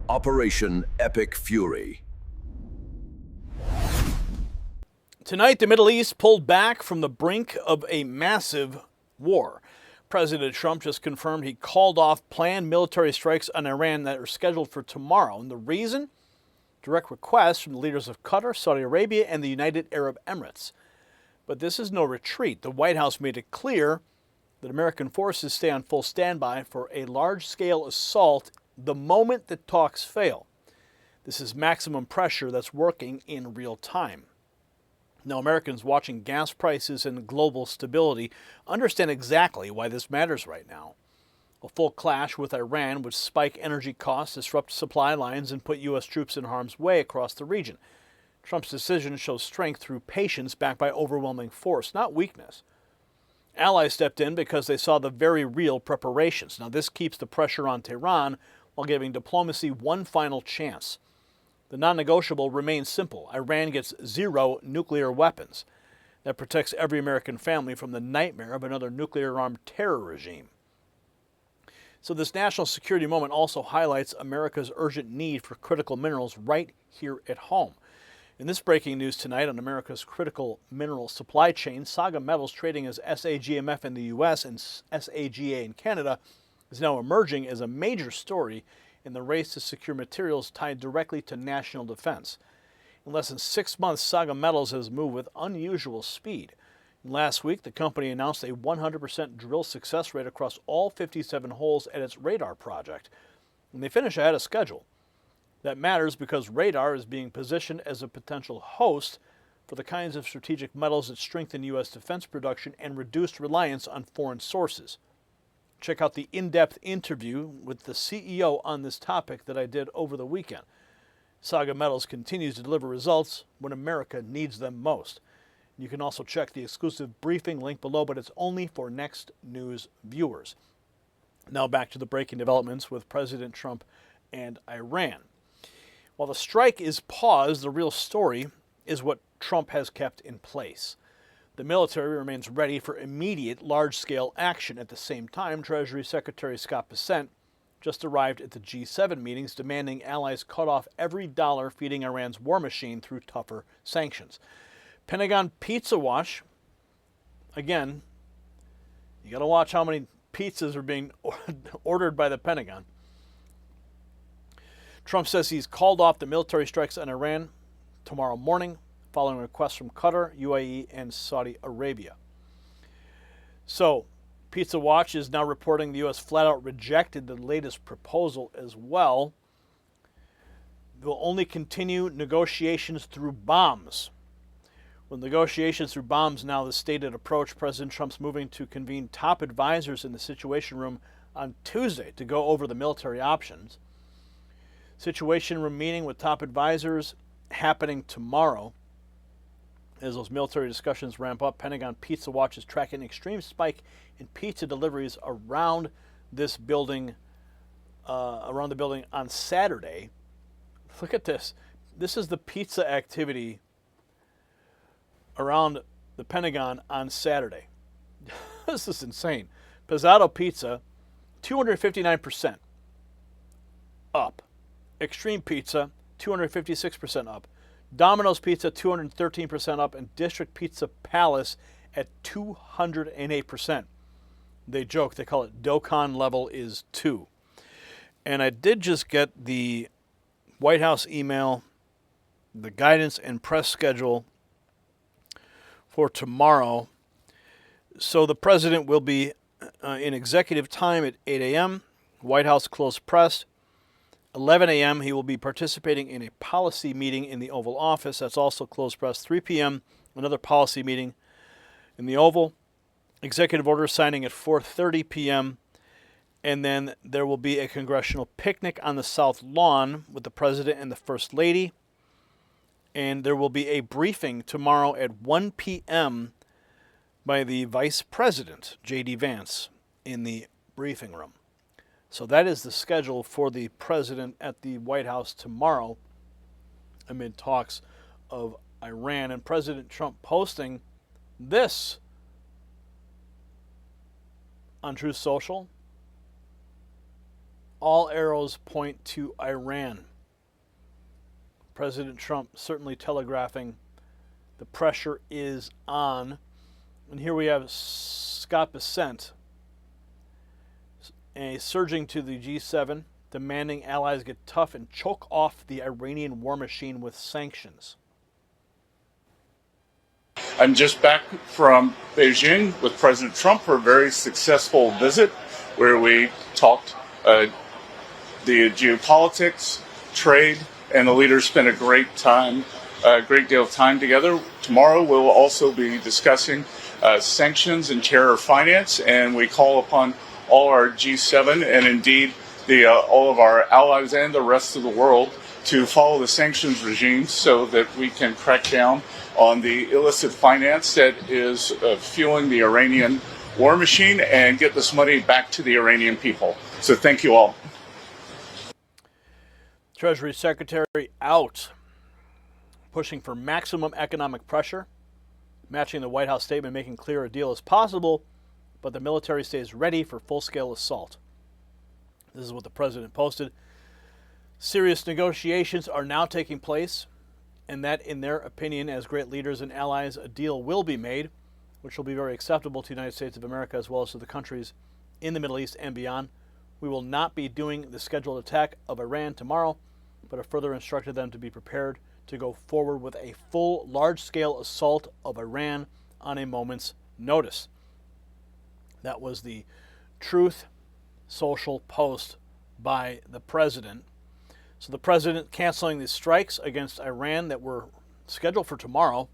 Operation Epic Fury. Tonight, the Middle East pulled back from the brink of a massive war. President Trump just confirmed he called off planned military strikes on Iran that are scheduled for tomorrow. And the reason? Direct requests from the leaders of Qatar, Saudi Arabia, and the United Arab Emirates. But this is no retreat. The White House made it clear that American forces stay on full standby for a large-scale assault the moment that talks fail. This is maximum pressure that's working in real time. Now, Americans watching gas prices and global stability understand exactly why this matters right now. A full clash with Iran would spike energy costs, disrupt supply lines, and put U.S. troops in harm's way across the region. Trump's decision shows strength through patience backed by overwhelming force, not weakness. Allies stepped in because they saw the very real preparations. Now, this keeps the pressure on Tehran while giving diplomacy one final chance. The non-negotiable remains simple. Iran gets 0 nuclear weapons. That protects every American family from the nightmare of another nuclear-armed terror regime. So this national security moment also highlights America's urgent need for critical minerals right here at home. In this breaking news tonight on America's critical mineral supply chain, SAGA metals trading as SAGMF in the U.S. and SAGA in Canada is now emerging as a major story in the race to secure materials tied directly to national defense. In less than 6 months, SAGA Metals has moved with unusual speed. Last week, the company announced a 100% drill success rate across all 57 holes at its radar project, and they finish ahead of schedule. That matters because radar is being positioned as a potential host for the kinds of strategic metals that strengthen U.S. defense production and reduce reliance on foreign sources. Check out the in-depth interview with the CEO on this topic that I did over the weekend. SAGA Metals continues to deliver results when America needs them most. You can also check the exclusive briefing link below, but it's only for Next News viewers. Now back to the breaking developments with President Trump and Iran. While the strike is paused, the real story is what Trump has kept in place. The military remains ready for immediate large-scale action. At the same time, Treasury Secretary Scott Bessent just arrived at the G7 meetings demanding allies cut off every dollar feeding Iran's war machine through tougher sanctions. Pentagon Pizza Watch, again, you got to watch how many pizzas are being ordered by the Pentagon. Trump says he's called off the military strikes on Iran tomorrow morning, following requests from Qatar, UAE, and Saudi Arabia. So, Pizza Watch is now reporting the U.S. flat out rejected the latest proposal as well. They'll only continue negotiations through bombs. With negotiations through bombs now the stated approach, President Trump's moving to convene top advisors in the Situation Room on Tuesday to go over the military options. Situation Room meeting with top advisors happening tomorrow. As those military discussions ramp up, Pentagon Pizza Watch is tracking an extreme spike in pizza deliveries around this building, around the building on Saturday. Look at this. This is the pizza activity around the Pentagon on Saturday. This is insane. Pizzato Pizza, 259% up. Extreme Pizza, 256% up. Domino's Pizza, 213% up, and District Pizza Palace at 208%. They joke, they call it Dokkan level is 2. And I did just get the White House email, the guidance and press schedule for tomorrow. So the president will be in executive time at 8 a.m., White House closed press. 11 a.m., he will be participating in a policy meeting in the Oval Office. That's also closed press. 3 p.m., another policy meeting in the Oval. Executive order signing at 4:30 p.m. And then there will be a congressional picnic on the South Lawn with the President and the First Lady. And there will be a briefing tomorrow at 1 p.m. by the Vice President, J.D. Vance, in the briefing room. So that is the schedule for the president at the White House tomorrow amid talks of Iran. And President Trump posting this on Truth Social all arrows point to Iran. President Trump certainly telegraphing the pressure is on. And here we have Scott Bessent surging to the G7, demanding allies get tough and choke off the Iranian war machine with sanctions. I'm just back from Beijing with President Trump for a very successful visit where we talked the geopolitics, trade, and the leaders spent a great deal of time together. Tomorrow we'll also be discussing sanctions and terror finance, and we call upon all our G7 and indeed all of our allies and the rest of the world to follow the sanctions regime so that we can crack down on the illicit finance that is fueling the Iranian war machine and get this money back to the Iranian people. So thank you all. Treasury Secretary out, pushing for maximum economic pressure, matching the White House statement, making clear a deal is possible, but the military stays ready for full-scale assault. This is what the president posted. Serious negotiations are now taking place, and that, in their opinion, as great leaders and allies, a deal will be made, which will be very acceptable to the United States of America as well as to the countries in the Middle East and beyond. We will not be doing the scheduled attack of Iran tomorrow, but have further instructed them to be prepared to go forward with a full, large-scale assault of Iran on a moment's notice. That was the Truth Social post by the president. So the president canceling the strikes against Iran that were scheduled for tomorrow.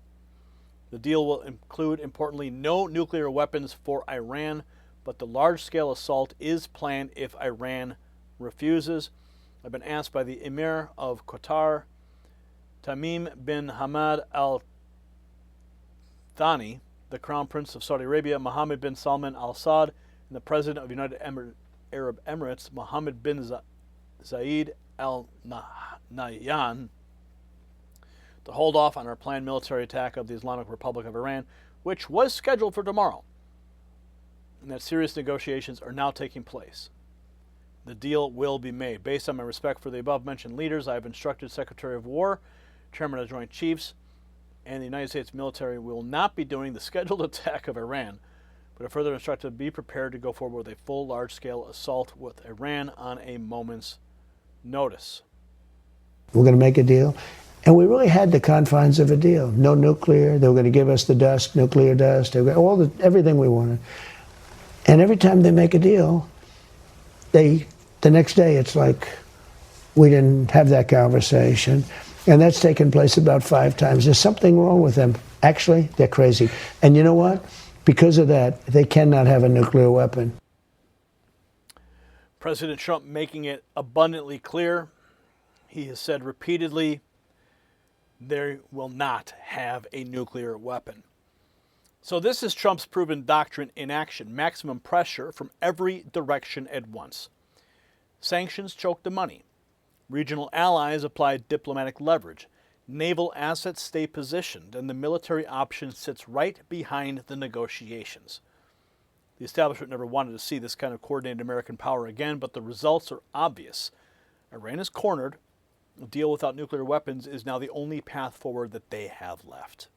The deal will include, importantly, no nuclear weapons for Iran, but the large-scale assault is planned if Iran refuses. I've been asked by the Emir of Qatar, Tamim bin Hamad Al Thani, the Crown Prince of Saudi Arabia, Mohammed bin Salman Al Saud, and the President of United Arab Emirates, Mohammed bin Zayed Al Nahyan, to hold off on our planned military attack of the Islamic Republic of Iran, which was scheduled for tomorrow, and that serious negotiations are now taking place. The deal will be made. Based on my respect for the above-mentioned leaders, I have instructed Secretary of War, Chairman of the Joint Chiefs, and the United States military will not be doing the scheduled attack of Iran, but are further instructed to be prepared to go forward with a full, large-scale assault with Iran on a moment's notice. We're going to make a deal. And we really had the confines of a deal. No nuclear. They were going to give us the dust, nuclear dust, everything we wanted. And every time they make a deal, the next day it's like we didn't have that conversation. And that's taken place about 5 times. There's something wrong with them. Actually, they're crazy. And you know what? Because of that, they cannot have a nuclear weapon. President Trump making it abundantly clear. He has said repeatedly they will not have a nuclear weapon. So this is Trump's proven doctrine in action. Maximum pressure from every direction at once. Sanctions choke the money. Regional allies apply diplomatic leverage. Naval assets stay positioned, and the military option sits right behind the negotiations. The establishment never wanted to see this kind of coordinated American power again, but the results are obvious. Iran is cornered. A deal without nuclear weapons is now the only path forward that they have left.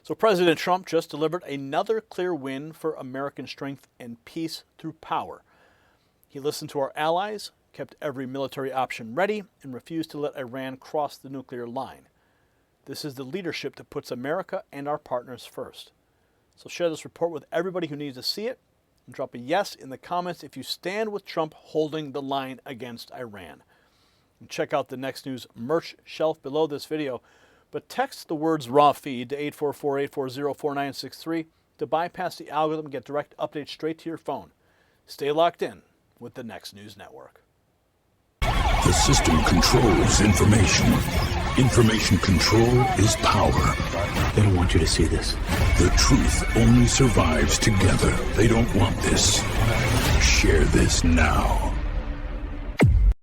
So President Trump just delivered another clear win for American strength and peace through power. He listened to our allies, kept every military option ready, and refused to let Iran cross the nuclear line. This is the leadership that puts America and our partners first. So share this report with everybody who needs to see it, and drop a yes in the comments if you stand with Trump holding the line against Iran. And check out the Next News merch shelf below this video, but text the words raw feed to 844-840-4963 to bypass the algorithm and get direct updates straight to your phone. Stay locked in with the Next News Network. The system controls information. Information control is power. They don't want you to see this. The truth only survives together. They don't want this. Share this now.